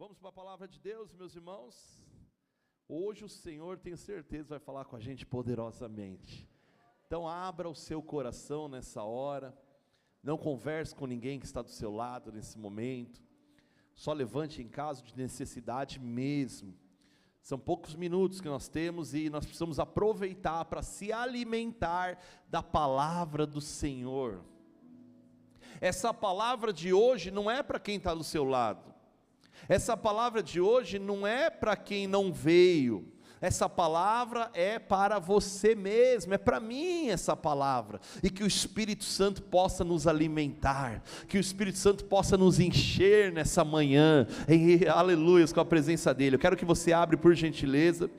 Vamos para a palavra de Deus, meus irmãos. Hoje o Senhor, tenho certeza, vai falar com a gente poderosamente. Então abra o seu coração nessa hora. Não converse com ninguém que está do seu lado nesse momento. Só levante em caso de necessidade mesmo. São poucos minutos que nós temos e nós precisamos aproveitar para se alimentar da palavra do Senhor. Essa palavra de hoje não é para quem está do seu lado. Essa palavra de hoje não é para quem não veio. Essa palavra é para você mesmo, é para mim essa palavra. E que o Espírito Santo possa nos alimentar, que o Espírito Santo possa nos encher nessa manhã, aleluias, com a presença dEle. Eu quero que você abra, por gentileza,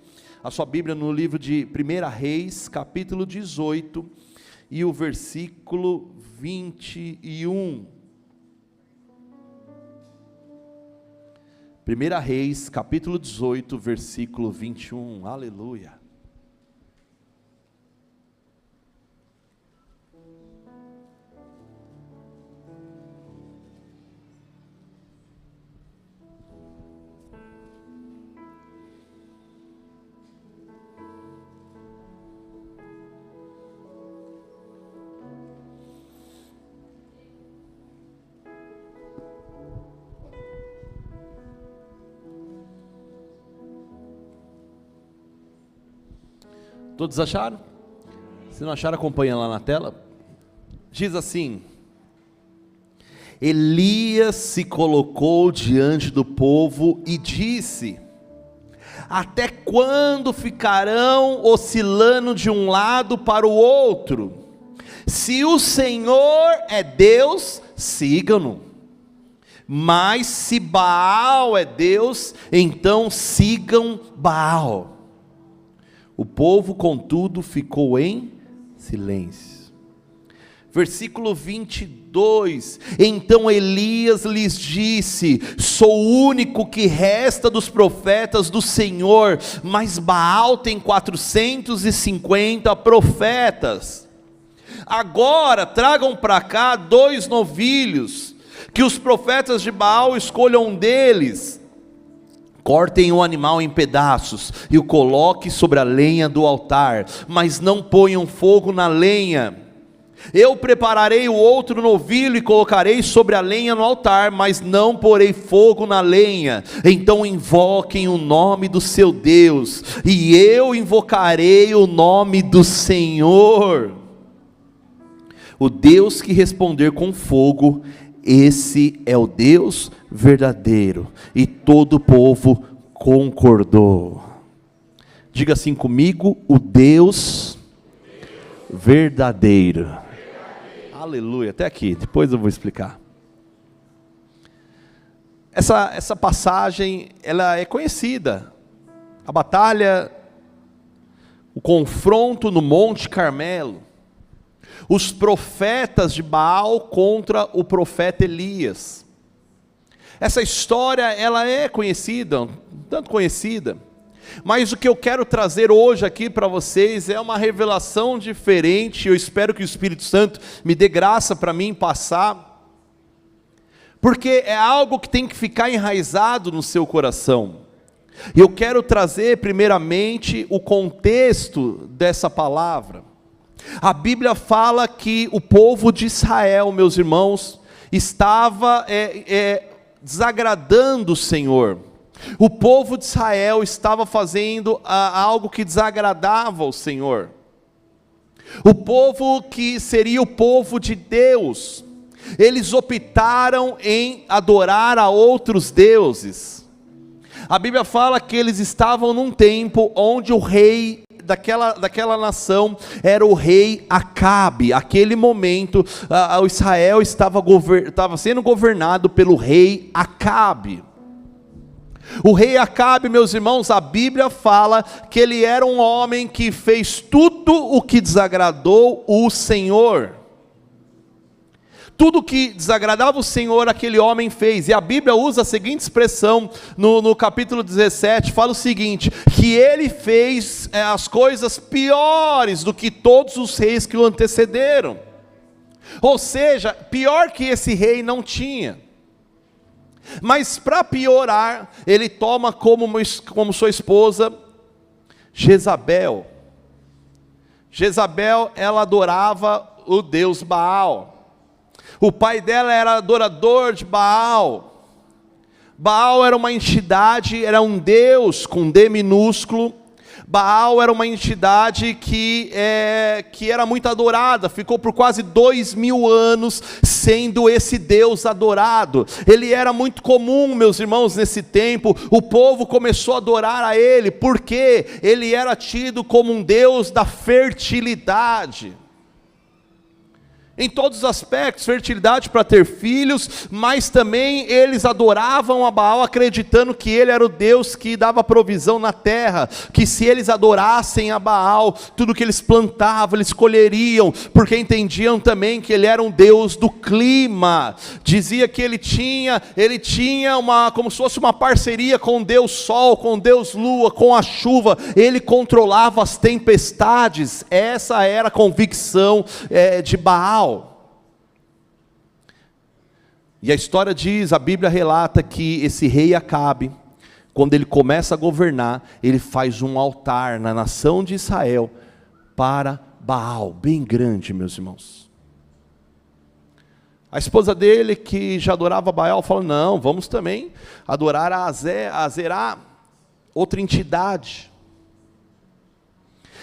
a sua Bíblia no livro de 1 Reis, capítulo 18, e o versículo 21. 1 Reis, capítulo 18, versículo 21, aleluia. Todos acharam? Se não acharam, acompanha lá na tela. Diz assim: Elias se colocou diante do povo e disse: até quando ficarão oscilando de um lado para o outro? Se o Senhor é Deus, sigam-no. Mas se Baal é Deus, então sigam Baal. O povo, contudo, ficou em silêncio. Versículo 22, então Elias lhes disse: sou o único que resta dos profetas do Senhor, mas Baal tem 450 profetas. Agora tragam para cá 2 novilhos, que os profetas de Baal escolham um deles. Cortem o animal em pedaços e o coloquem sobre a lenha do altar, mas não ponham fogo na lenha. Eu prepararei o outro novilho e colocarei sobre a lenha no altar, mas não porei fogo na lenha. Então invoquem o nome do seu Deus, e eu invocarei o nome do Senhor. O Deus que responder com fogo, esse é o Deus verdadeiro. E todo o povo concordou. Diga assim comigo: o Deus verdadeiro. Aleluia, até aqui, depois eu vou explicar. Essa passagem, ela é conhecida. A batalha, o confronto no Monte Carmelo. Os profetas de Baal contra o profeta Elias. Essa história, ela é conhecida, tanto conhecida, mas o que eu quero trazer hoje aqui para vocês é uma revelação diferente. Eu espero que o Espírito Santo me dê graça para mim passar, porque é algo que tem que ficar enraizado no seu coração. E eu quero trazer primeiramente o contexto dessa palavra. A Bíblia fala que o povo de Israel, meus irmãos, estava desagradando o Senhor. O povo de Israel estava fazendo algo que desagradava o Senhor. O povo que seria o povo de Deus, eles optaram em adorar a outros deuses. A Bíblia fala que eles estavam num tempo onde o rei daquela nação era o rei Acabe. Aquele momento, o Israel estava sendo governado pelo rei Acabe. O rei Acabe, meus irmãos, a Bíblia fala que ele era um homem que fez tudo o que desagradou o Senhor. Tudo que desagradava o Senhor, aquele homem fez. E a Bíblia usa a seguinte expressão, no capítulo 17, fala o seguinte: que ele fez as coisas piores do que todos os reis que o antecederam. Ou seja, pior que esse rei não tinha. Mas para piorar, ele toma como sua esposa Jezabel. Jezabel, ela adorava o deus Baal. O pai dela era adorador de Baal. Baal era uma entidade, era um deus com D minúsculo. Baal era uma entidade que era muito adorada, ficou por quase 2000 anos sendo esse Deus adorado. Ele era muito comum, meus irmãos, nesse tempo. O povo começou a adorar a ele, porque ele era tido como um Deus da fertilidade. Em todos os aspectos, fertilidade para ter filhos, mas também eles adoravam a Baal, acreditando que ele era o Deus que dava provisão na terra, que se eles adorassem a Baal, tudo que eles plantavam, eles colheriam, porque entendiam também que ele era um Deus do clima. Dizia que ele tinha como se fosse uma parceria com Deus Sol, com Deus Lua, com a chuva, ele controlava as tempestades. Essa era a convicção de Baal. E a história diz, a Bíblia relata que esse rei Acabe, quando ele começa a governar, ele faz um altar na nação de Israel para Baal, bem grande, meus irmãos. A esposa dele, que já adorava Baal, fala: não, vamos também adorar a Azerá, outra entidade.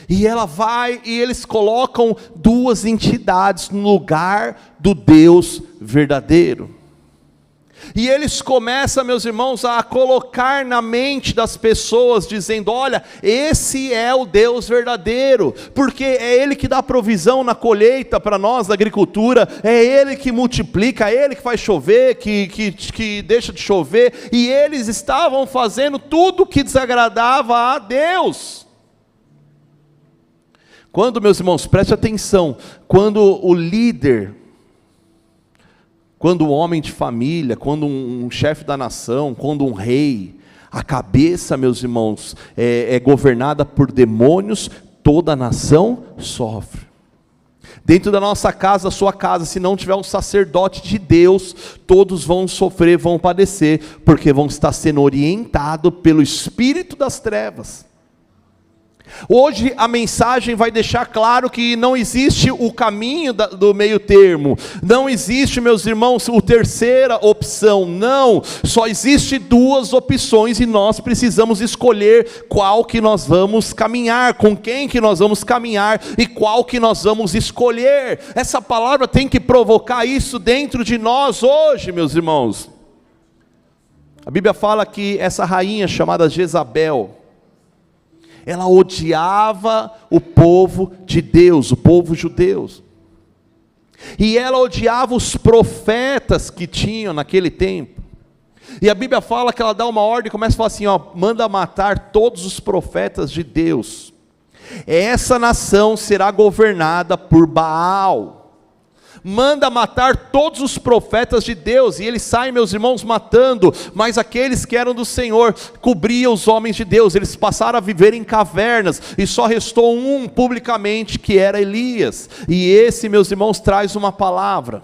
E ela vai, e eles colocam duas entidades no lugar do Deus verdadeiro. E eles começam, meus irmãos, a colocar na mente das pessoas, dizendo: olha, esse é o Deus verdadeiro, porque é Ele que dá provisão na colheita para nós, da agricultura, é Ele que multiplica, é Ele que faz chover, que deixa de chover, e eles estavam fazendo tudo que desagradava a Deus. Quando, meus irmãos, preste atenção, quando o líder, quando o homem de família, quando um chefe da nação, quando um rei, a cabeça, meus irmãos, é governada por demônios, toda a nação sofre. Dentro da nossa casa, a sua casa, se não tiver um sacerdote de Deus, todos vão sofrer, vão padecer, porque vão estar sendo orientados pelo espírito das trevas. Hoje a mensagem vai deixar claro que não existe o caminho do meio termo, não existe, meus irmãos, a terceira opção, não, só existe duas opções e nós precisamos escolher qual que nós vamos caminhar, com quem que nós vamos caminhar e qual que nós vamos escolher. Essa palavra tem que provocar isso dentro de nós hoje, meus irmãos. A Bíblia fala que essa rainha chamada Jezabel, ela odiava o povo de Deus, o povo judeu. E ela odiava os profetas que tinham naquele tempo. E a Bíblia fala que ela dá uma ordem, começa a falar assim, manda matar todos os profetas de Deus. Essa nação será governada por Baal. Manda matar todos os profetas de Deus, e eles saem, meus irmãos, matando, mas aqueles que eram do Senhor, cobriam os homens de Deus, eles passaram a viver em cavernas, e só restou um publicamente, que era Elias, e esse, meus irmãos, traz uma palavra.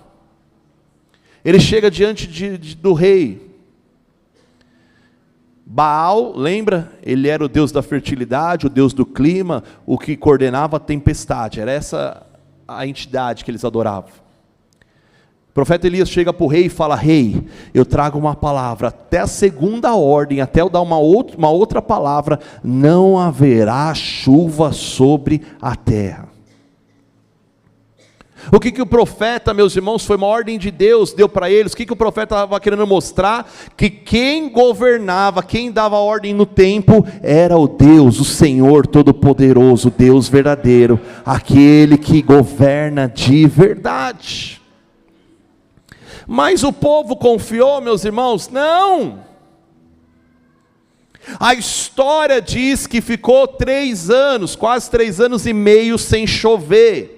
Ele chega diante do rei. Baal, lembra? Ele era o Deus da fertilidade, o Deus do clima, o que coordenava a tempestade, era essa a entidade que eles adoravam. O profeta Elias chega para o rei e fala: rei, eu trago uma palavra, até a segunda ordem, até eu dar uma outra palavra, não haverá chuva sobre a terra. O que o profeta, meus irmãos, foi uma ordem de Deus, deu para eles. O que o profeta estava querendo mostrar? Que quem governava, quem dava ordem no tempo, era o Deus, o Senhor Todo-Poderoso, Deus verdadeiro, aquele que governa de verdade. Mas o povo confiou, meus irmãos? Não. A história diz que ficou 3 anos, quase 3 anos e meio sem chover.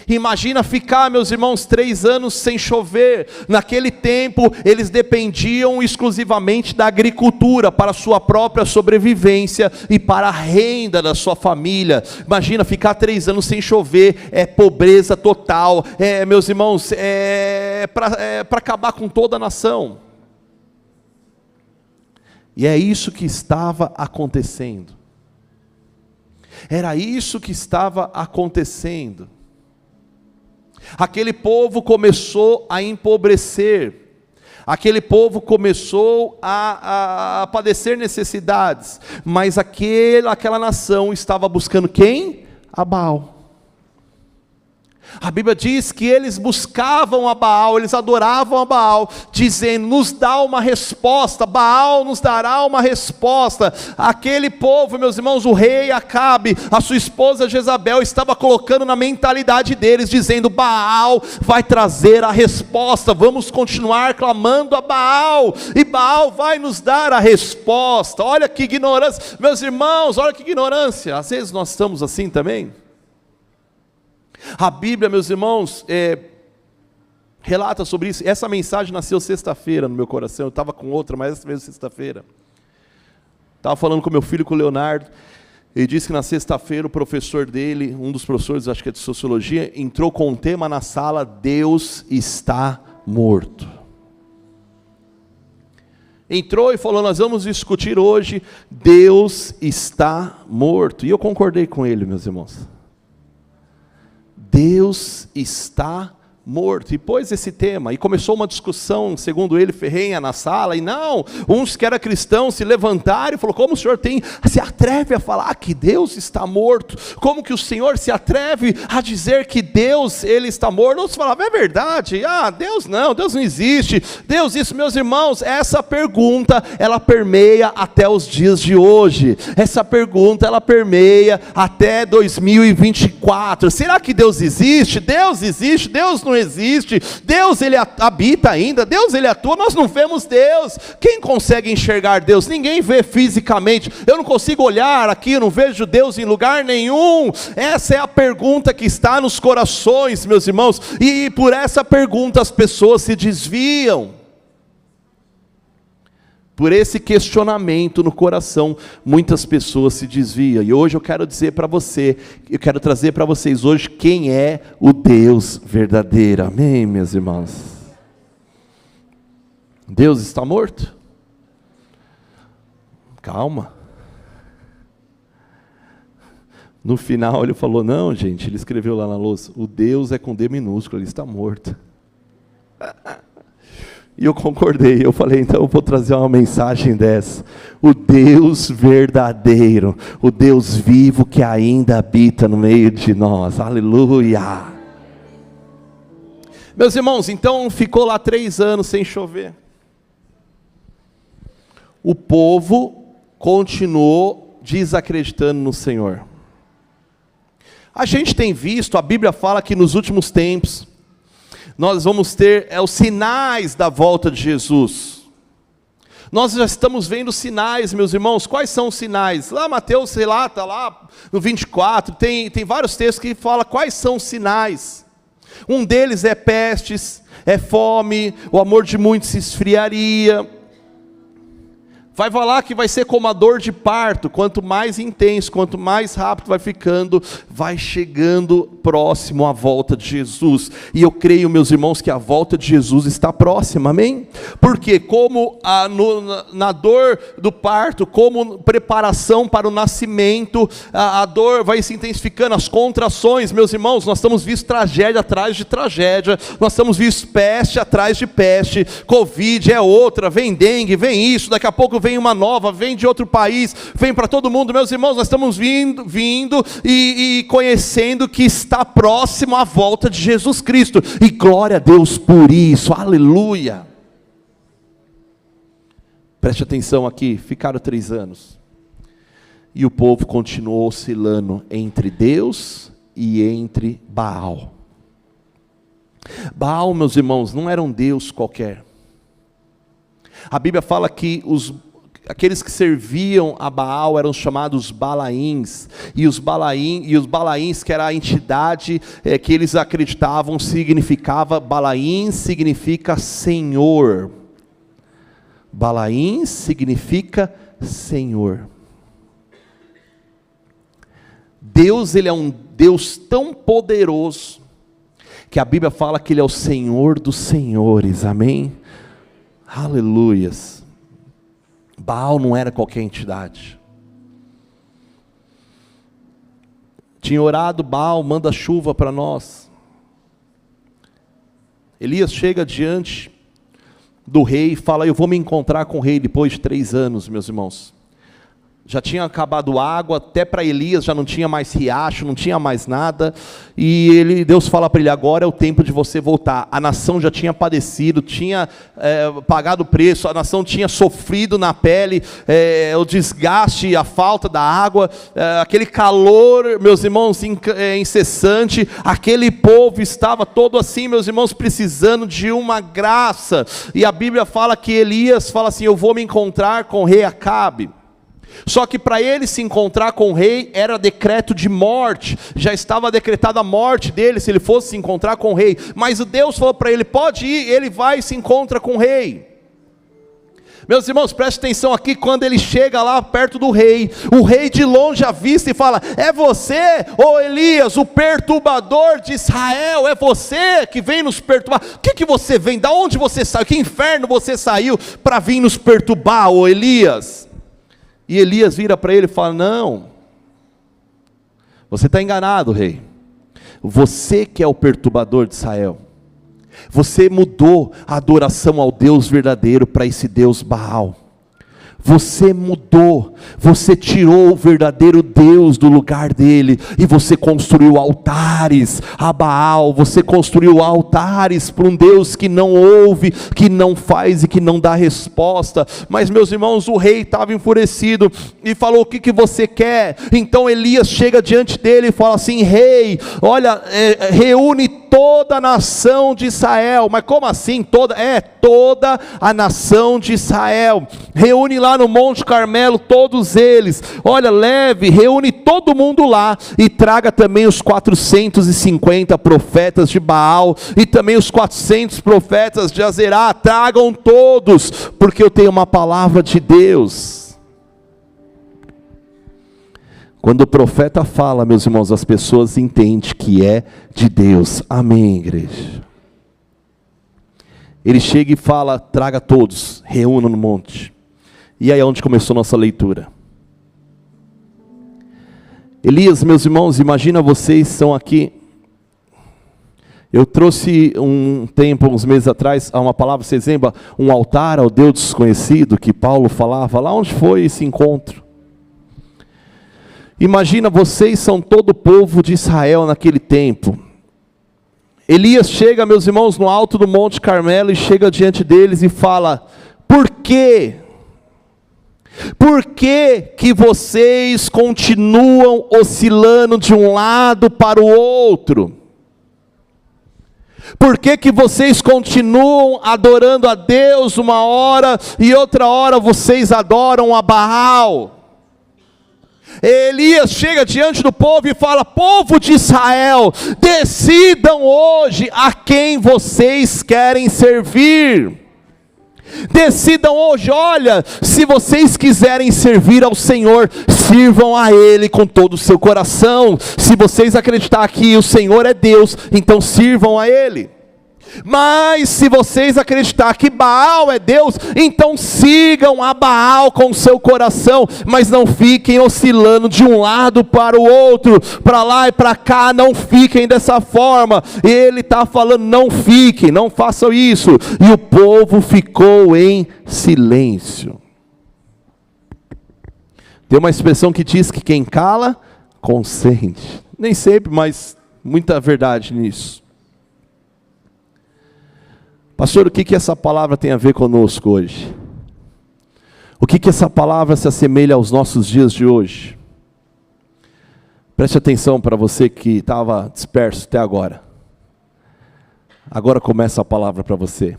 Imagina ficar, meus irmãos, 3 anos sem chover. Naquele tempo, eles dependiam exclusivamente da agricultura, para a sua própria sobrevivência e para a renda da sua família. Imagina ficar 3 anos sem chover, é pobreza total, meus irmãos, para acabar com toda a nação. E é isso que estava acontecendo. Era isso que estava acontecendo. Aquele povo começou a empobrecer. Aquele povo começou a padecer necessidades. Mas aquela nação estava buscando quem? A Baal. A Bíblia diz que eles buscavam a Baal, eles adoravam a Baal, dizendo: nos dá uma resposta, Baal nos dará uma resposta. Aquele povo, meus irmãos, o rei Acabe, a sua esposa Jezabel, estava colocando na mentalidade deles, dizendo: Baal vai trazer a resposta, vamos continuar clamando a Baal, e Baal vai nos dar a resposta. Olha que ignorância, meus irmãos, olha que ignorância. Às vezes nós estamos assim também. A Bíblia, meus irmãos, relata sobre isso. Essa mensagem nasceu sexta-feira no meu coração. Eu estava com outra, mas essa veio sexta-feira. Estava falando com meu filho, com o Leonardo. Ele disse que na sexta-feira o professor dele, um dos professores, acho que é de sociologia, entrou com um tema na sala: Deus está morto. Entrou e falou: nós vamos discutir hoje, Deus está morto. E eu concordei com ele, meus irmãos. Deus está morto. E pôs esse tema, e começou uma discussão, segundo ele, ferrenha na sala, e não, uns que eram cristãos se levantaram e falou: como o senhor se atreve a falar que Deus está morto? Como que o senhor se atreve a dizer que Deus, ele está morto? Outros falavam: é verdade, Deus não existe, Deus isso. Meus irmãos, essa pergunta, ela permeia até os dias de hoje, essa pergunta, ela permeia até 2024, será que Deus existe? Deus existe? Deus não existe? Deus, ele habita ainda? Deus, ele atua? Nós não vemos Deus. Quem consegue enxergar Deus? Ninguém vê fisicamente. Eu não consigo olhar aqui, eu não vejo Deus em lugar nenhum. Essa é a pergunta que está nos corações, meus irmãos, e por essa pergunta as pessoas se desviam. Por esse questionamento no coração, muitas pessoas se desviam. E hoje eu quero dizer para você, eu quero trazer para vocês hoje quem é o Deus verdadeiro. Amém, meus irmãos? Deus está morto? Calma. No final ele falou: não, gente, ele escreveu lá na louça: o Deus é com D minúsculo, ele está morto. E eu concordei, eu falei: então eu vou trazer uma mensagem dessa. O Deus verdadeiro, o Deus vivo que ainda habita no meio de nós, aleluia. Meus irmãos, então ficou lá 3 anos sem chover. O povo continuou desacreditando no Senhor. A gente tem visto, a Bíblia fala que nos últimos tempos, nós vamos ter os sinais da volta de Jesus. Nós já estamos vendo sinais, meus irmãos. Quais são os sinais? Lá Mateus relata, lá no 24, tem vários textos que falam quais são os sinais. Um deles é pestes, é fome, o amor de muitos se esfriaria. Vai falar que vai ser como a dor de parto, quanto mais intenso, quanto mais rápido vai ficando, vai chegando próximo à volta de Jesus. E eu creio, meus irmãos, que a volta de Jesus está próxima, amém? Porque como na dor do parto, como preparação para o nascimento, a dor vai se intensificando, as contrações, meus irmãos, nós estamos vendo tragédia atrás de tragédia, nós estamos vendo peste atrás de peste, Covid é outra, vem dengue, vem isso, daqui a pouco vem uma nova, vem de outro país, vem para todo mundo. Meus irmãos, nós estamos vindo e conhecendo que está próximo a volta de Jesus Cristo, e glória a Deus por isso, aleluia. Preste atenção aqui, ficaram 3 anos, e o povo continuou oscilando entre Deus e entre Baal. Baal, meus irmãos, não era um Deus qualquer. A Bíblia fala que aqueles que serviam a Baal eram chamados Balaíns, e os Balaíns, que era a entidade que eles acreditavam, significava, Balaím significa Senhor. Balaím significa Senhor. Deus, ele é um Deus tão poderoso, que a Bíblia fala que ele é o Senhor dos senhores, amém? Aleluias. Baal não era qualquer entidade. Tinha orado: Baal, manda chuva para nós. Elias chega diante do rei e fala: eu vou me encontrar com o rei depois de 3 anos, meus irmãos. Já tinha acabado água, até para Elias já não tinha mais riacho, não tinha mais nada. E Deus fala para ele: agora é o tempo de você voltar. A nação já tinha padecido, tinha pagado o preço, a nação tinha sofrido na pele, o desgaste, a falta da água, aquele calor, meus irmãos, incessante. Aquele povo estava todo assim, meus irmãos, precisando de uma graça. E a Bíblia fala que Elias fala assim: eu vou me encontrar com o rei Acabe. Só que para ele se encontrar com o rei era decreto de morte, já estava decretada a morte dele se ele fosse se encontrar com o rei. Mas Deus falou para ele: pode ir. Ele vai e se encontra com o rei. Meus irmãos, preste atenção aqui. Quando ele chega lá perto do rei, o rei de longe avista e fala: é você, ô Elias, o perturbador de Israel? É você que vem nos perturbar? O que você vem? Da onde você saiu? Que inferno você saiu para vir nos perturbar, ô Elias? E Elias vira para ele e fala: não, você está enganado, rei. Você que é o perturbador de Israel. Você mudou a adoração ao Deus verdadeiro para esse Deus Baal. Você mudou, você tirou o verdadeiro Deus do lugar dele, e você construiu altares a Baal, você construiu altares para um Deus que não ouve, que não faz e que não dá resposta. Mas meus irmãos, o rei estava enfurecido e falou: o que você quer? Então Elias chega diante dele e fala assim: rei, olha, reúne toda a nação de Israel. Mas como assim toda? Toda a nação de Israel. Reúne lá no Monte Carmelo todos eles. Olha, reúne todo mundo lá e traga também os 450 profetas de Baal e também os 400 profetas de Azerá. Tragam todos, porque eu tenho uma palavra de Deus. Quando o profeta fala, meus irmãos, as pessoas entendem que é de Deus. Amém, igreja? Ele chega e fala: traga todos, reúna no monte. E aí é onde começou nossa leitura. Elias, meus irmãos, imagina, vocês estão aqui. Eu trouxe uns meses atrás, uma palavra, vocês lembram? Um altar ao Deus desconhecido, que Paulo falava. Lá onde foi esse encontro? Imagina, vocês são todo o povo de Israel naquele tempo. Elias chega, meus irmãos, no alto do Monte Carmelo, e chega diante deles e fala: por quê? Por que que vocês continuam oscilando de um lado para o outro? Por que que vocês continuam adorando a Deus uma hora e outra hora vocês adoram a Baal? Elias chega diante do povo e fala: povo de Israel, decidam hoje a quem vocês querem servir. Decidam hoje. Olha, se vocês quiserem servir ao Senhor, sirvam a Ele com todo o seu coração. Se vocês acreditar que o Senhor é Deus, então sirvam a Ele. Mas se vocês acreditar que Baal é Deus, então sigam a Baal com o seu coração, mas não fiquem oscilando de um lado para o outro, para lá e para cá. Não fiquem dessa forma. Ele está falando: não fiquem, não façam isso. E o povo ficou em silêncio. Tem uma expressão que diz que quem cala, consente. Nem sempre, mas muita verdade nisso. Pastor, o que essa palavra tem a ver conosco hoje? O que essa palavra se assemelha aos nossos dias de hoje? Preste atenção, para você que estava disperso até agora. Agora começa a palavra para você.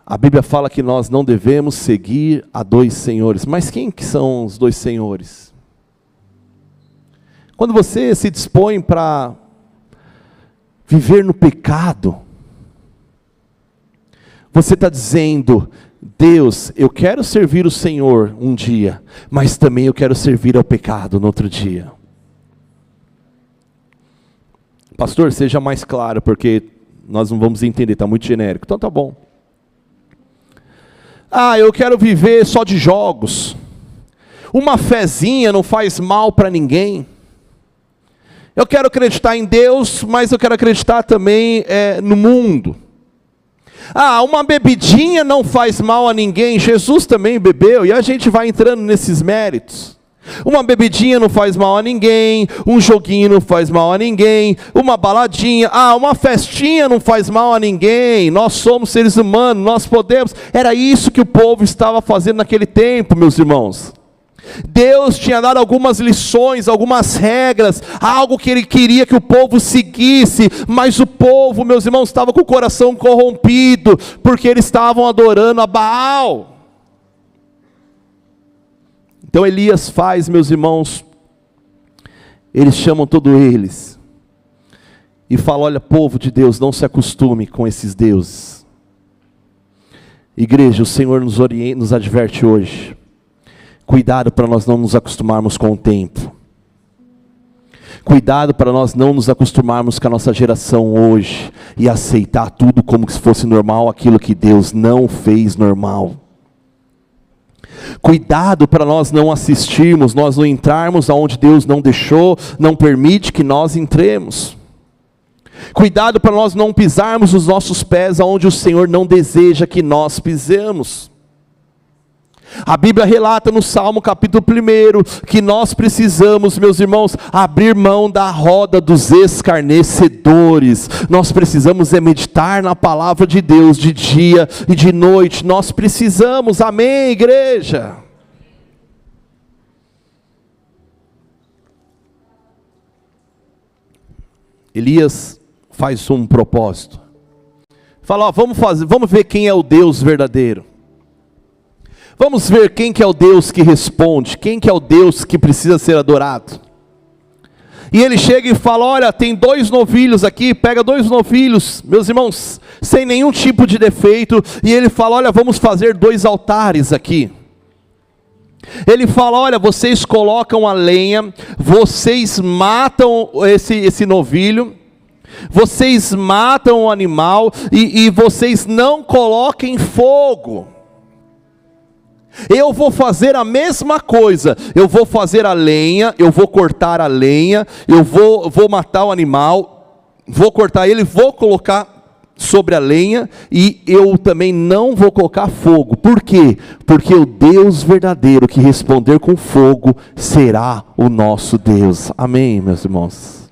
A Bíblia fala que nós não devemos seguir a 2 senhores. Mas quem que são os 2 senhores? Quando você se dispõe para viver no pecado, você está dizendo: Deus, eu quero servir o Senhor um dia, mas também eu quero servir ao pecado no outro dia. Pastor, seja mais claro, porque nós não vamos entender, está muito genérico. Então tá bom. Eu quero viver só de jogos. Uma fezinha não faz mal para ninguém. Eu quero acreditar em Deus, mas eu quero acreditar também no mundo. Uma bebidinha não faz mal a ninguém. Jesus também bebeu, e a gente vai entrando nesses méritos. Uma bebidinha não faz mal a ninguém, um joguinho não faz mal a ninguém, uma baladinha, uma festinha não faz mal a ninguém. Nós somos seres humanos, nós podemos. Era isso que o povo estava fazendo naquele tempo, meus irmãos. Deus tinha dado algumas lições, algumas regras, algo que Ele queria que o povo seguisse, mas o povo, meus irmãos, estava com o coração corrompido, porque eles estavam adorando a Baal. Então Elias faz, meus irmãos, eles chamam todos eles, e fala: olha, povo de Deus, não se acostume com esses deuses. Igreja, o Senhor nos orienta, nos adverte hoje. Cuidado para nós não nos acostumarmos com o tempo. Cuidado para nós não nos acostumarmos com a nossa geração hoje e aceitar tudo como se fosse normal, aquilo que Deus não fez normal. Cuidado para nós não assistirmos, nós não entrarmos aonde Deus não deixou, não permite que nós entremos. Cuidado para nós não pisarmos os nossos pés aonde o Senhor não deseja que nós pisemos. A Bíblia relata no Salmo capítulo 1, que nós precisamos, meus irmãos, abrir mão da roda dos escarnecedores. Nós precisamos meditar na palavra de Deus de dia e de noite. Nós precisamos, amém, igreja? Elias faz um propósito. Fala: vamos ver quem é o Deus verdadeiro. Vamos ver quem que é o Deus que responde, quem que é o Deus que precisa ser adorado. E ele chega e fala: olha, tem 2 novilhos aqui, pega 2 novilhos, meus irmãos, sem nenhum tipo de defeito, e ele fala: olha, vamos fazer 2 altares aqui. Ele fala: olha, vocês colocam a lenha, vocês matam esse novilho, vocês matam o animal, e vocês não coloquem fogo. Eu vou fazer a mesma coisa, eu vou fazer a lenha, eu vou cortar a lenha, eu vou matar o animal, vou cortar ele, vou colocar sobre a lenha, e eu também não vou colocar fogo. Por quê? Porque o Deus verdadeiro que responder com fogo será o nosso Deus. Amém, meus irmãos?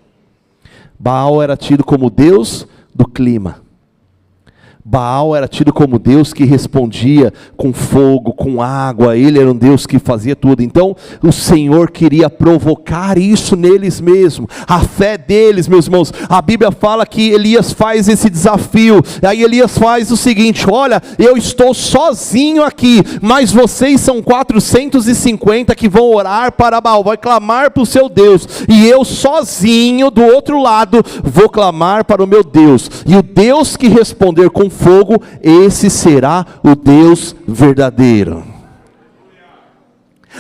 Baal era tido como Deus do clima. Baal era tido como Deus que respondia com fogo, com água. Ele era um Deus que fazia tudo. Então o Senhor queria provocar isso neles mesmos, a fé deles, meus irmãos. A Bíblia fala que Elias faz esse desafio. Aí Elias faz o seguinte: olha, eu estou sozinho aqui, mas vocês são 450 que vão orar para Baal, vai clamar para o seu Deus, e eu sozinho do outro lado vou clamar para o meu Deus, e o Deus que responder com fogo, esse será o Deus verdadeiro.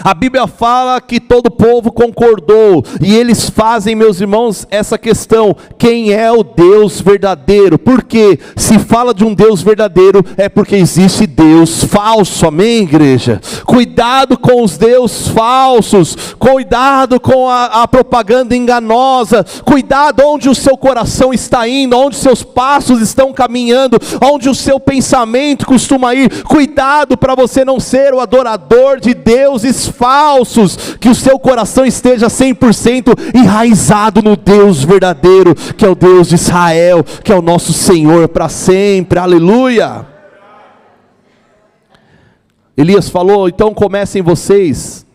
A Bíblia fala que todo o povo concordou, e eles fazem, meus irmãos, essa questão: quem é o Deus verdadeiro? Porque se fala de um Deus verdadeiro, é porque existe Deus falso, amém, igreja? Cuidado com os deuses falsos, cuidado com a propaganda enganosa, cuidado onde o seu coração está indo, onde seus passos estão caminhando, onde o seu pensamento costuma ir. Cuidado para você não ser o adorador de deuses falsos, que o seu coração esteja 100% enraizado no Deus verdadeiro, que é o Deus de Israel, que é o nosso Senhor para sempre, aleluia. Elias falou: então comecem vocês.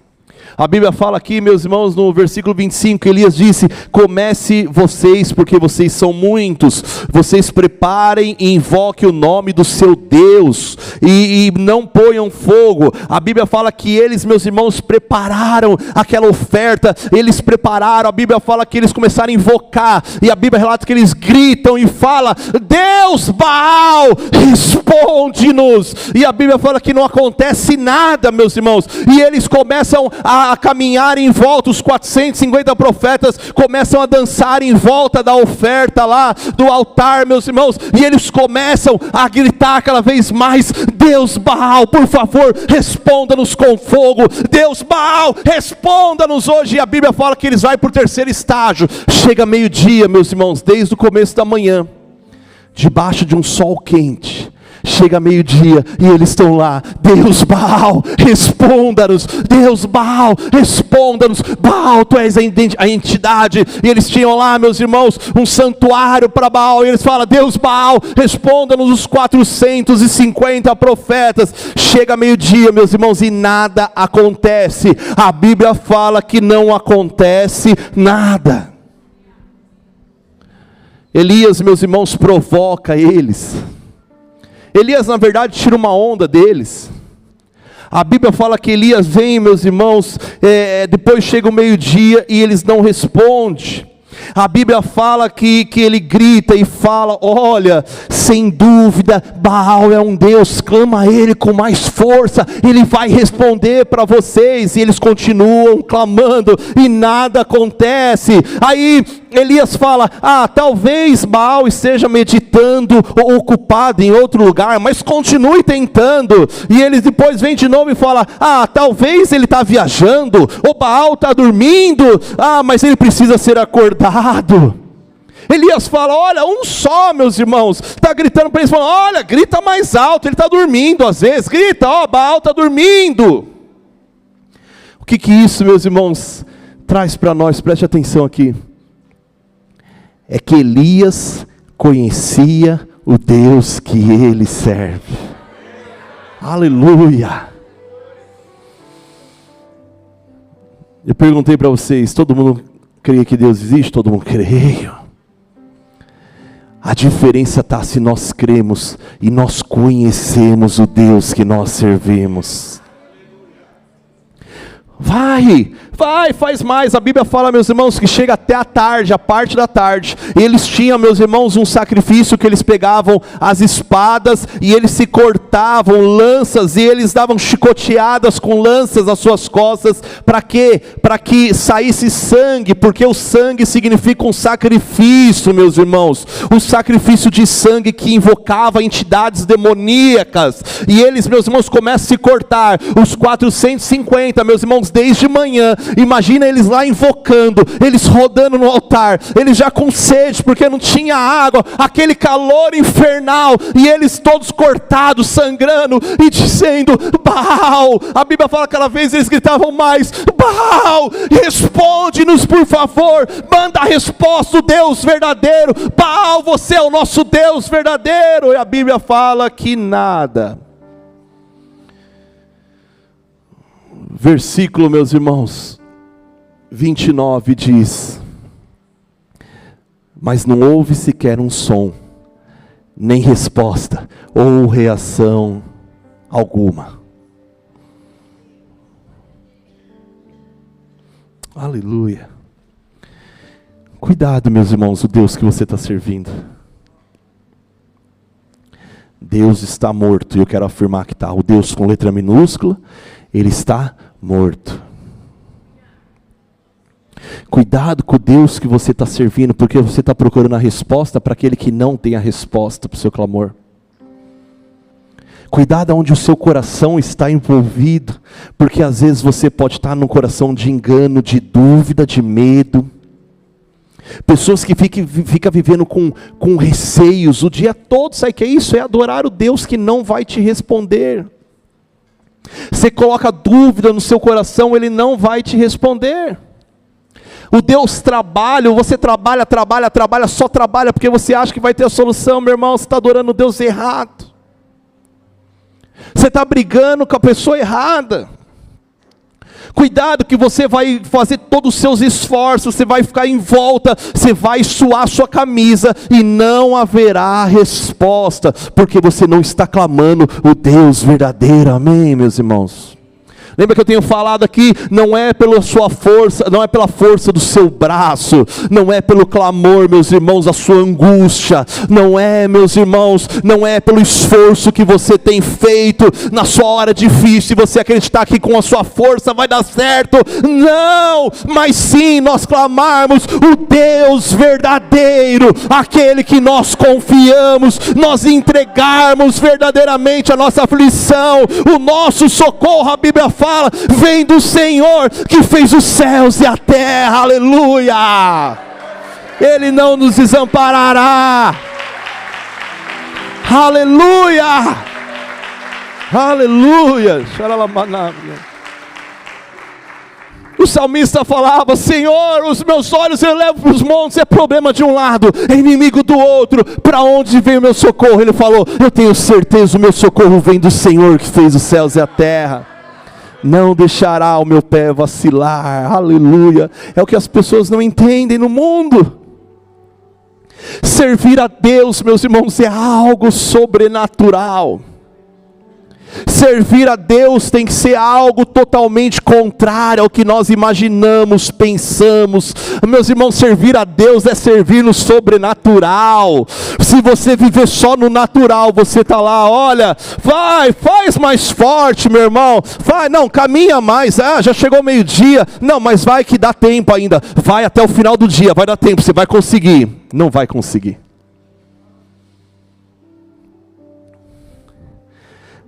A Bíblia fala aqui, meus irmãos, no versículo 25, Elias disse: comece vocês, porque vocês são muitos, vocês preparem e invoquem o nome do seu Deus, e não ponham fogo. A Bíblia fala que eles, meus irmãos, prepararam aquela oferta, eles prepararam. A Bíblia fala que eles começaram a invocar, e a Bíblia relata que eles gritam e falam: Deus Baal, responde-nos. E a Bíblia fala que não acontece nada, meus irmãos, e eles começam a a caminhar em volta. Os 450 profetas começam a dançar em volta da oferta lá do altar, meus irmãos, e eles começam a gritar cada vez mais: Deus Baal, por favor, responda-nos com fogo. Deus Baal, responda-nos hoje. E a Bíblia fala que eles vão para o terceiro estágio. Chega meio-dia, meus irmãos, desde o começo da manhã, debaixo de um sol quente. Chega meio-dia e eles estão lá: Deus Baal, responda-nos. Deus Baal, responda-nos. Baal, tu és a entidade. E eles tinham lá, meus irmãos, um santuário para Baal. E eles falam: Deus Baal, responda-nos. Os 450 profetas. Chega meio-dia, meus irmãos, e nada acontece. A Bíblia fala que não acontece nada. Elias, meus irmãos, provoca eles. Elias, na verdade, tira uma onda deles. A Bíblia fala que Elias vem, meus irmãos, depois chega o meio-dia e eles não respondem. A Bíblia fala que ele grita e fala: olha, sem dúvida, Baal é um Deus, clama a Ele com mais força, Ele vai responder para vocês. E eles continuam clamando e nada acontece. Aí Elias fala: talvez Baal esteja meditando ou ocupado em outro lugar, mas continue tentando. E eles depois vêm de novo e falam: talvez ele está viajando, ou Baal está dormindo, mas ele precisa ser acordado. Elias fala: olha, um só, meus irmãos, está gritando para eles, falando: olha, grita mais alto, ele está dormindo. Às vezes grita: Baal está dormindo. O que isso, meus irmãos, traz para nós? Preste atenção aqui. É que Elias conhecia o Deus que ele serve. Aleluia. Eu perguntei para vocês: todo mundo crê que Deus existe? Todo mundo creio. A diferença está se nós cremos e nós conhecemos o Deus que nós servimos. Vai, faz mais. A Bíblia fala, meus irmãos, que chega até a tarde, a parte da tarde. Eles tinham, meus irmãos, um sacrifício que eles pegavam as espadas e eles se cortavam lanças e eles davam chicoteadas com lanças nas suas costas. Para quê? Para que saísse sangue, porque o sangue significa um sacrifício, meus irmãos. Um sacrifício de sangue que invocava entidades demoníacas. E eles, meus irmãos, começam a se cortar. Os 450, meus irmãos, desde manhã, imagina eles lá invocando, eles rodando no altar, eles já com sede, porque não tinha água, aquele calor infernal, e eles todos cortados, sangrando, e dizendo: Baal. A Bíblia fala que aquela vez eles gritavam mais: Baal, responde-nos por favor, manda a resposta, o Deus verdadeiro. Baal, você é o nosso Deus verdadeiro. E a Bíblia fala que nada. Versículo, meus irmãos, 29 diz: mas não houve sequer um som, nem resposta, ou reação alguma. Aleluia. Cuidado, meus irmãos, o Deus que você está servindo. Deus está morto, e eu quero afirmar que está. O Deus com letra minúscula, ele está morto. Cuidado com o Deus que você está servindo, porque você está procurando a resposta para aquele que não tem a resposta para o seu clamor. Cuidado onde o seu coração está envolvido, porque às vezes você pode estar num coração de engano, de dúvida, de medo. Pessoas que ficam vivendo com receios o dia todo. Sabe o que é isso? É adorar o Deus que não vai te responder. Você coloca dúvida no seu coração, Ele não vai te responder. O Deus trabalha, você trabalha, só trabalha porque você acha que vai ter a solução. Meu irmão, você está adorando o Deus errado. Você está brigando com a pessoa errada. Cuidado que você vai fazer todos os seus esforços, você vai ficar em volta, você vai suar sua camisa e não haverá resposta, porque você não está clamando o Deus verdadeiro. Amém, meus irmãos? Lembra que eu tenho falado aqui, não é pela sua força, não é pela força do seu braço, não é pelo clamor, meus irmãos, da sua angústia, não é, meus irmãos, não é pelo esforço que você tem feito na sua hora difícil, você acreditar que com a sua força vai dar certo, não, mas sim nós clamarmos o Deus verdadeiro, aquele que nós confiamos, nós entregarmos verdadeiramente a nossa aflição, o nosso socorro. A Bíblia fala, vem do Senhor que fez os céus e a terra, aleluia, Ele não nos desamparará, aleluia, aleluia. O salmista falava, Senhor, os meus olhos eu levo para os montes, é problema de um lado, é inimigo do outro, para onde vem o meu socorro? Ele falou, eu tenho certeza, o meu socorro vem do Senhor que fez os céus e a terra, não deixará o meu pé vacilar, aleluia. É o que as pessoas não entendem no mundo. Servir a Deus, meus irmãos, é algo sobrenatural. Servir a Deus tem que ser algo totalmente contrário ao que nós imaginamos, pensamos. Meus irmãos, servir a Deus é servir no sobrenatural. Se você viver só no natural, você está lá, olha, vai, faz mais forte, meu irmão, vai, não, caminha mais, já chegou meio-dia, não, mas vai que dá tempo ainda, vai até o final do dia, vai dar tempo, você vai conseguir. Não vai conseguir.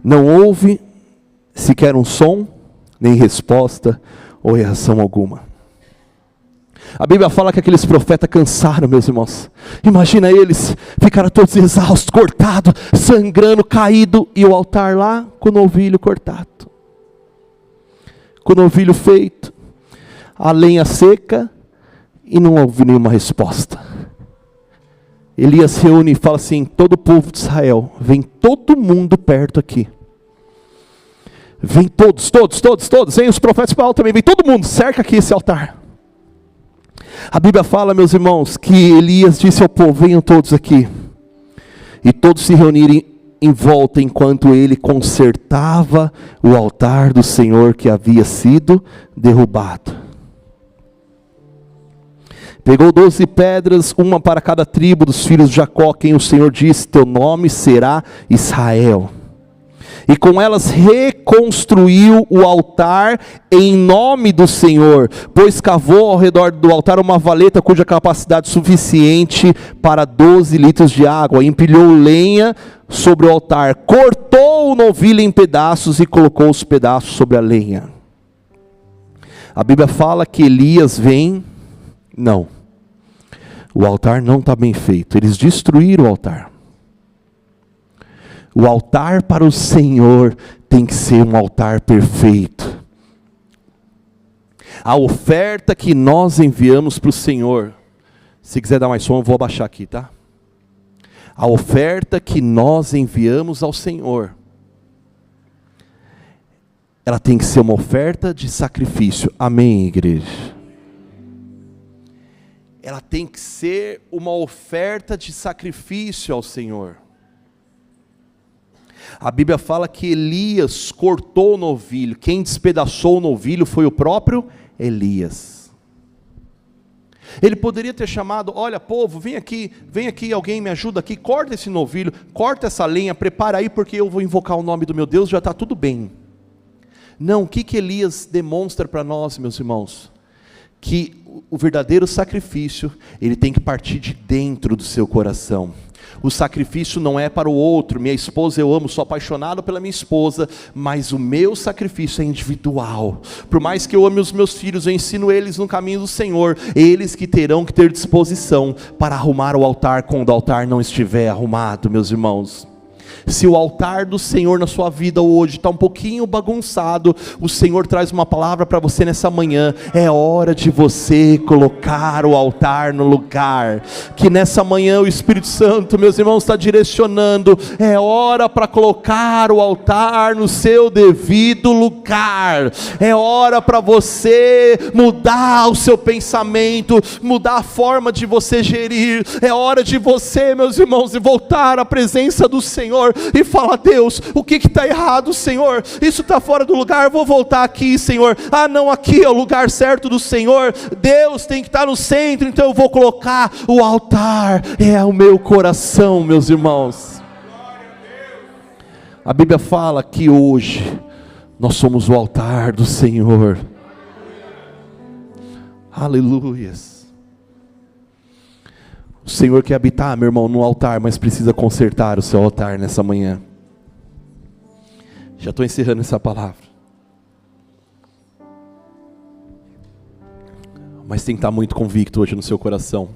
Não houve sequer um som, nem resposta ou reação alguma. A Bíblia fala que aqueles profetas cansaram, meus irmãos. Imagina eles, ficaram todos exaustos, cortados, sangrando, caído, e o altar lá com o novilho cortado, com o novilho feito, a lenha seca, e não houve nenhuma resposta. Elias reúne e fala assim, todo o povo de Israel, vem todo mundo perto aqui. Vem todos, vem os profetas de Baal também, vem todo mundo, cerca aqui esse altar. A Bíblia fala, meus irmãos, que Elias disse ao povo, venham todos aqui. E todos se reuniram em volta, enquanto ele consertava o altar do Senhor que havia sido derrubado. Pegou 12 pedras, uma para cada tribo dos filhos de Jacó, quem o Senhor disse, teu nome será Israel. E com elas reconstruiu o altar em nome do Senhor, pois cavou ao redor do altar uma valeta cuja capacidade suficiente para 12 litros de água. Empilhou lenha sobre o altar, cortou o novilho em pedaços e colocou os pedaços sobre a lenha. A Bíblia fala que Elias vem... Não, o altar não está bem feito, eles destruíram o altar. O altar para o Senhor tem que ser um altar perfeito. A oferta que nós enviamos para o Senhor, se quiser dar mais som, eu vou abaixar aqui, tá? A oferta que nós enviamos ao Senhor, ela tem que ser uma oferta de sacrifício, amém, igreja? Ela tem que ser uma oferta de sacrifício ao Senhor. A Bíblia fala que Elias cortou o novilho. Quem despedaçou o novilho foi o próprio Elias. Ele poderia ter chamado, olha povo, vem aqui, alguém me ajuda aqui, corta esse novilho, corta essa lenha, prepara aí porque eu vou invocar o nome do meu Deus, já está tudo bem. Não, o que Elias demonstra para nós, meus irmãos? Que o verdadeiro sacrifício, ele tem que partir de dentro do seu coração. O sacrifício não é para o outro, minha esposa eu amo, sou apaixonado pela minha esposa, mas o meu sacrifício é individual. Por mais que eu ame os meus filhos, eu ensino eles no caminho do Senhor, eles que terão que ter disposição para arrumar o altar quando o altar não estiver arrumado, meus irmãos. Se o altar do Senhor na sua vida hoje está um pouquinho bagunçado, o Senhor traz uma palavra para você nessa manhã, é hora de você colocar o altar no lugar, que nessa manhã o Espírito Santo, meus irmãos, está direcionando, é hora para colocar o altar no seu devido lugar, é hora para você mudar o seu pensamento, mudar a forma de você gerir, é hora de você, meus irmãos, voltar à presença do Senhor. Senhor, e fala: Deus, o que está errado, Senhor? Isso está fora do lugar, vou voltar aqui, Senhor. Ah, não, aqui é o lugar certo do Senhor. Deus tem que estar no centro, então eu vou colocar o altar. É o meu coração, meus irmãos. A Bíblia fala que hoje nós somos o altar do Senhor. Aleluias. O Senhor quer habitar, meu irmão, no altar, mas precisa consertar o seu altar nessa manhã. Já estou encerrando essa palavra. Mas tem que estar muito convicto hoje no seu coração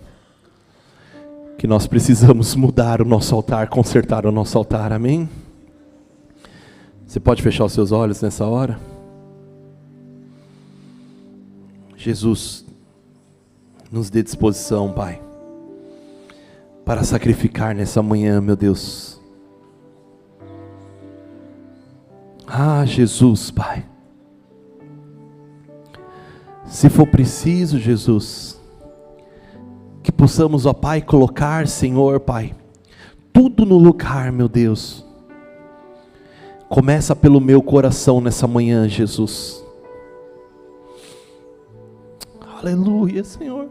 que nós precisamos mudar o nosso altar, consertar o nosso altar, amém? Você pode fechar os seus olhos nessa hora? Jesus, nos dê disposição, Pai, para sacrificar nessa manhã, meu Deus. Ah, Jesus, Pai, se for preciso, Jesus, que possamos, ó Pai, colocar, Senhor, Pai, tudo no lugar, meu Deus. Começa pelo meu coração nessa manhã, Jesus. Aleluia, Senhor.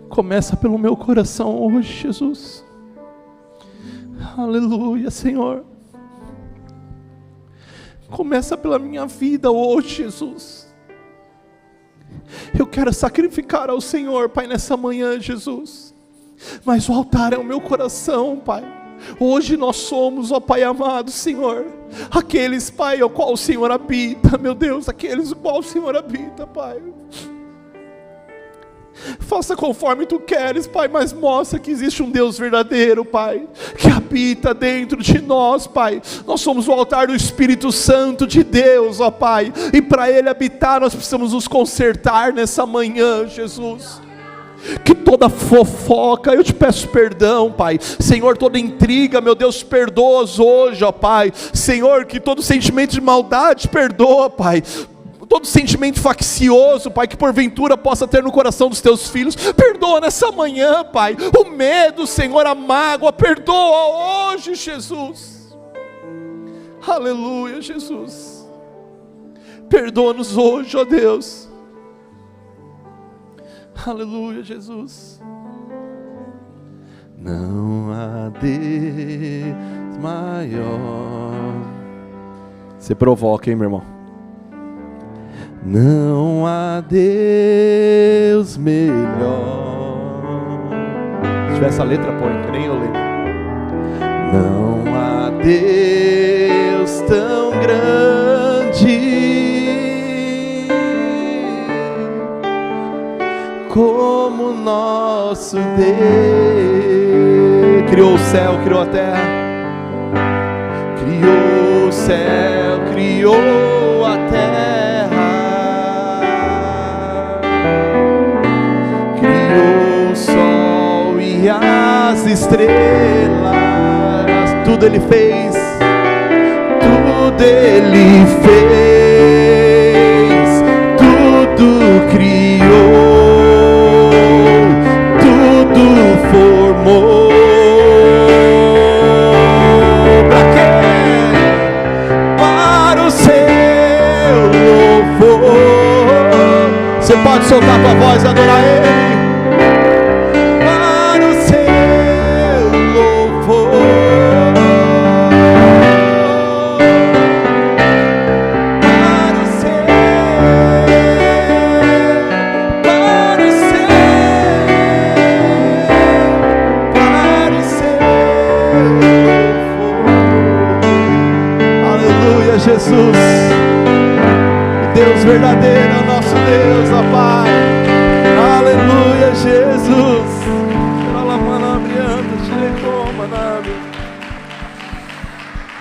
Começa pelo meu coração hoje, Jesus. Aleluia, Senhor. Começa pela minha vida hoje, Jesus. Eu quero sacrificar ao Senhor, Pai, nessa manhã, Jesus. Mas o altar é o meu coração, Pai. Hoje nós somos, ó Pai amado, Senhor, aqueles, Pai, ao qual o Senhor habita, meu Deus, aqueles ao qual o Senhor habita, Pai. Faça conforme Tu queres, Pai, mas mostra que existe um Deus verdadeiro, Pai, que habita dentro de nós, Pai. Nós somos o altar do Espírito Santo de Deus, ó Pai, e para Ele habitar nós precisamos nos consertar nessa manhã, Jesus. Que toda fofoca, eu te peço perdão, Pai. Senhor, toda intriga, meu Deus, perdoa-os hoje, ó Pai. Senhor, que todo sentimento de maldade perdoa, Pai. Todo sentimento faccioso, Pai, que porventura possa ter no coração dos Teus filhos, perdoa nessa manhã, Pai. O medo, Senhor, a mágoa, perdoa hoje, Jesus. Aleluia, Jesus. Perdoa-nos hoje, ó Deus. Aleluia, Jesus. Não há Deus maior. Você provoca, hein, meu irmão? Não há Deus melhor. Se tiver essa letra, põe, que nem eu lembro. Não há Deus tão grande como nosso Deus. Criou o céu, criou a terra, criou o céu, criou a terra, criou o sol e as estrelas. Tudo Ele fez, tudo Ele fez, tudo criou, formou. Pra quê? Para o seu louvor. Você pode soltar a tua voz e adorar Ele. Para o seu louvor. Para o seu. Para o seu. Jesus, Deus verdadeiro é o nosso Deus, ó Pai. Aleluia, Jesus.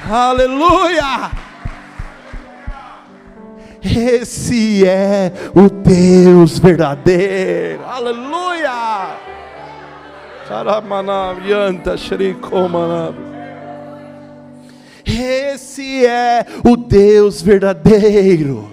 Aleluia. Esse é o Deus verdadeiro. Aleluia. Esse é o Deus verdadeiro.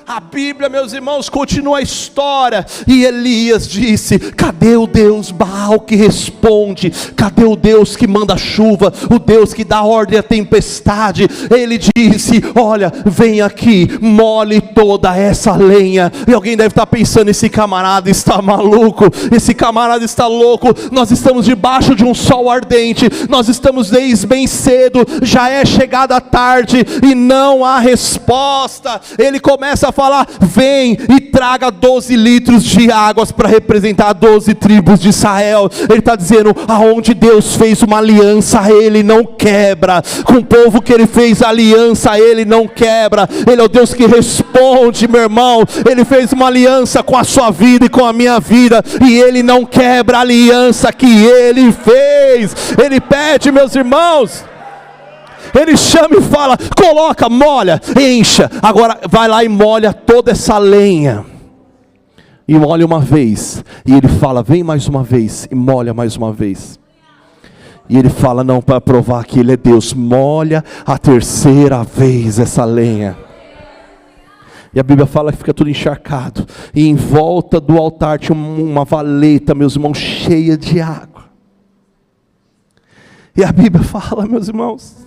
A Bíblia, meus irmãos, continua a história. E Elias disse: cadê o Deus Baal que responde? Cadê o Deus que manda chuva? O Deus que dá ordem à tempestade? Ele disse: olha, vem aqui, mole toda essa lenha. E alguém deve estar pensando: esse camarada está maluco, esse camarada está louco. Nós estamos debaixo de um sol ardente, nós estamos desde bem cedo, já é chegada a tarde e não há resposta. Ele começa a falar: vem e traga 12 litros de águas para representar 12 tribos de Israel. Ele está dizendo: aonde Deus fez uma aliança, Ele não quebra. Com o povo que Ele fez aliança, Ele não quebra. Ele é o Deus que responde, meu irmão. Ele fez uma aliança com a sua vida e com a minha vida, e Ele não quebra a aliança que Ele fez. Ele pede, meus irmãos, Ele chama e fala: coloca, molha, encha. Agora vai lá e molha toda essa lenha. E molha uma vez. E Ele fala: vem mais uma vez. E molha mais uma vez. E Ele fala: não, para provar que Ele é Deus, molha a terceira vez essa lenha. E a Bíblia fala que fica tudo encharcado. E em volta do altar tinha uma valeta, meus irmãos, cheia de água. E a Bíblia fala, meus irmãos,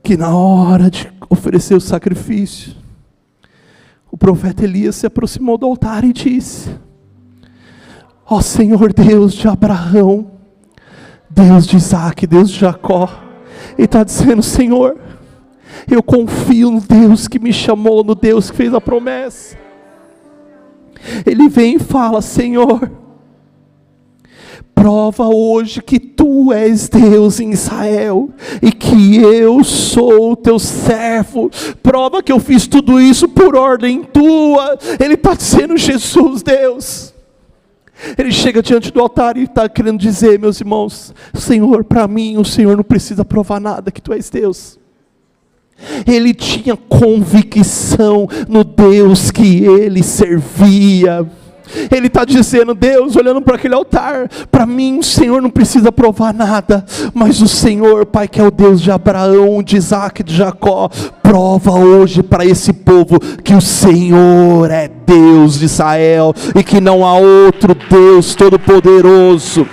que na hora de oferecer o sacrifício, o profeta Elias se aproximou do altar e disse: ó Senhor Deus de Abraão, Deus de Isaac, Deus de Jacó. Ele está dizendo: Senhor, eu confio no Deus que me chamou, no Deus que fez a promessa. Ele vem e fala: Senhor, prova hoje que Tu és Deus em Israel, e que eu sou o Teu servo. Prova que eu fiz tudo isso por ordem Tua. Ele está dizendo: Jesus, Deus. Ele chega diante do altar e está querendo dizer, meus irmãos: Senhor, para mim o Senhor não precisa provar nada, que Tu és Deus. Ele tinha convicção no Deus que ele servia. Ele está dizendo: Deus, olhando para aquele altar, para mim o Senhor não precisa provar nada, mas o Senhor, Pai, que é o Deus de Abraão, de Isaac, de Jacó, prova hoje para esse povo que o Senhor é Deus de Israel, e que não há outro Deus todo-poderoso.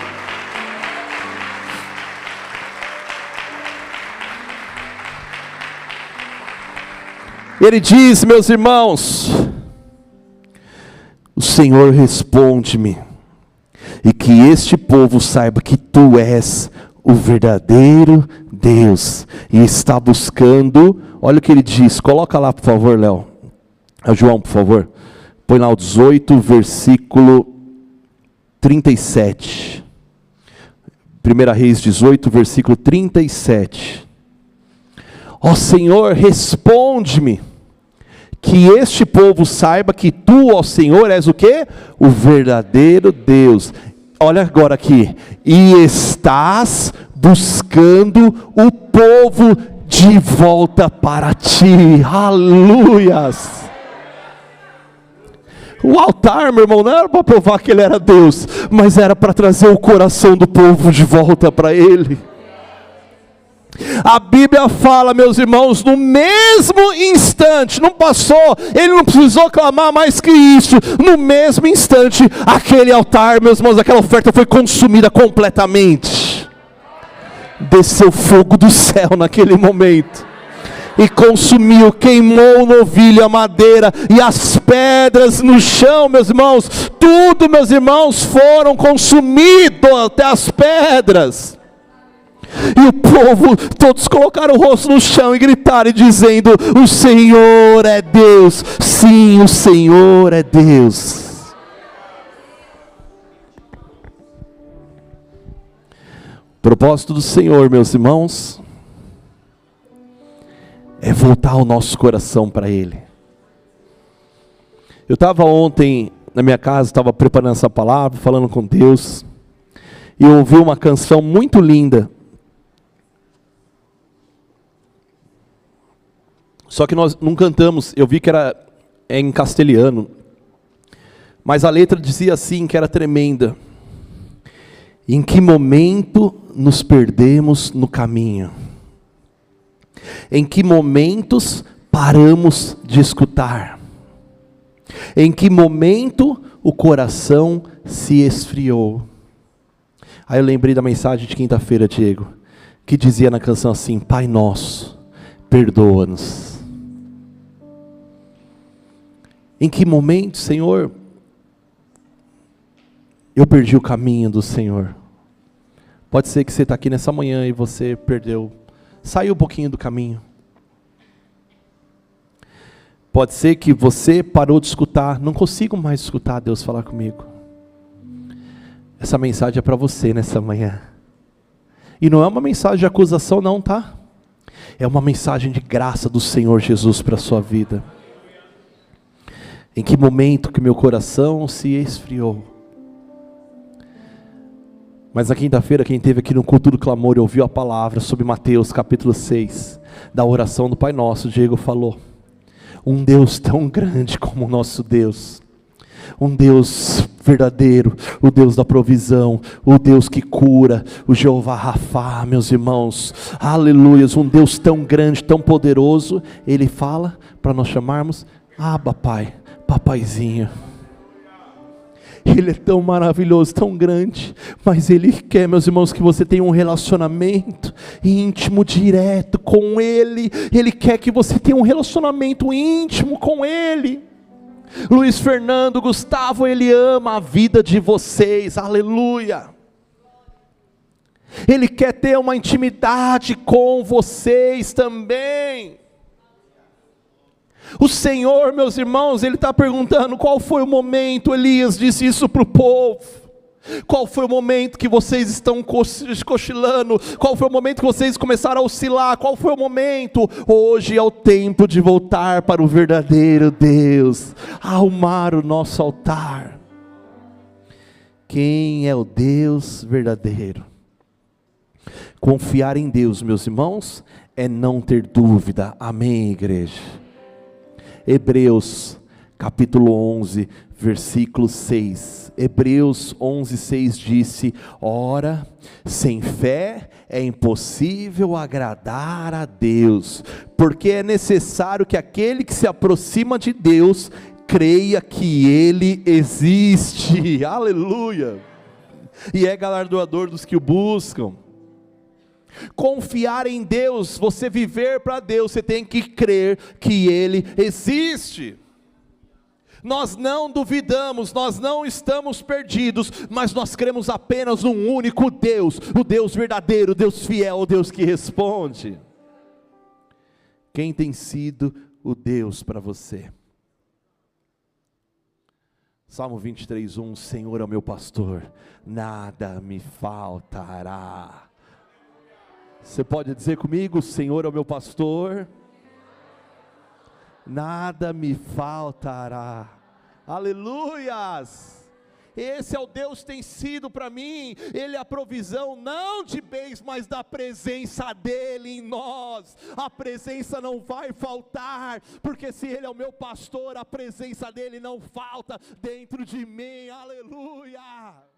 Ele diz, meus irmãos: o Senhor responde-me, e que este povo saiba que Tu és o verdadeiro Deus, e está buscando. Olha o que ele diz, coloca lá por favor, Léo, João, por favor, põe lá o 18, versículo 37, 1 Reis 18, versículo 37. Ó Senhor, responde-me, que este povo saiba que Tu, ó Senhor, és o quê? O verdadeiro Deus. Olha agora aqui: e estás buscando o povo de volta para Ti. Aleluias. O altar, meu irmão, não era para provar que Ele era Deus, mas era para trazer o coração do povo de volta para Ele. A Bíblia fala, meus irmãos, no mesmo instante, não passou, ele não precisou clamar mais que isso, no mesmo instante, aquele altar, meus irmãos, aquela oferta foi consumida completamente. Desceu fogo do céu naquele momento, e consumiu, queimou o novilho, a madeira, e as pedras no chão, meus irmãos, tudo, meus irmãos, foram consumidos, até as pedras. E o povo, todos colocaram o rosto no chão e gritaram, dizendo: o Senhor é Deus. Sim, o Senhor é Deus. O propósito do Senhor, meus irmãos, é voltar o nosso coração para Ele. Eu estava ontem na minha casa, estava preparando essa palavra, falando com Deus, e eu ouvi uma canção muito linda. Só que nós não cantamos, eu vi que era em castelhano, mas a letra dizia assim, que era tremenda: em que momento nos perdemos no caminho? Em que momentos paramos de escutar? Em que momento o coração se esfriou? Aí eu lembrei da mensagem de quinta-feira, Diego, que dizia na canção assim: Pai nosso, perdoa-nos. Em que momento, Senhor, eu perdi o caminho do Senhor? Pode ser que você está aqui nessa manhã e você perdeu, saiu um pouquinho do caminho. Pode ser que você parou de escutar, não consigo mais escutar Deus falar comigo. Essa mensagem é para você nessa manhã. E não é uma mensagem de acusação não, tá? É uma mensagem de graça do Senhor Jesus para a sua vida. Em que momento que meu coração se esfriou? Mas na quinta-feira, quem esteve aqui no culto do clamor e ouviu a palavra sobre Mateus capítulo 6, da oração do Pai Nosso, Diego falou: um Deus tão grande como o nosso Deus, um Deus verdadeiro, o Deus da provisão, o Deus que cura, o Jeová Rafá, meus irmãos, aleluias, um Deus tão grande, tão poderoso, Ele fala para nós chamarmos Abba Pai, papaizinho. Ele é tão maravilhoso, tão grande, mas Ele quer, meus irmãos, que você tenha um relacionamento íntimo, direto com Ele. Ele quer que você tenha um relacionamento íntimo com Ele. Luiz Fernando, Gustavo, Ele ama a vida de vocês, aleluia. Ele quer ter uma intimidade com vocês também. O Senhor, meus irmãos, Ele está perguntando: qual foi o momento? Elias disse isso para o povo. Qual foi o momento que vocês estão cochilando? Qual foi o momento que vocês começaram a oscilar? Qual foi o momento? Hoje é o tempo de voltar para o verdadeiro Deus, arrumar o nosso altar. Quem é o Deus verdadeiro? Confiar em Deus, meus irmãos, é não ter dúvida. Amém, igreja? Hebreus capítulo 11, versículo 6. Hebreus 11, 6 disse: ora, sem fé é impossível agradar a Deus, porque é necessário que aquele que se aproxima de Deus creia que Ele existe. Aleluia! E é galardoador dos que o buscam. Confiar em Deus, você viver para Deus, você tem que crer que Ele existe. Nós não duvidamos, nós não estamos perdidos, mas nós cremos apenas num único Deus, o Deus verdadeiro, o Deus fiel, o Deus que responde. Quem tem sido o Deus para você? Salmo 23, 1: Senhor é o meu pastor, nada me faltará. Você pode dizer comigo: o Senhor é o meu pastor, nada me faltará. Aleluias! Esse é o Deus que tem sido para mim. Ele é a provisão, não de bens, mas da presença dEle em nós. A presença não vai faltar, porque se Ele é o meu pastor, a presença dEle não falta dentro de mim. Aleluia!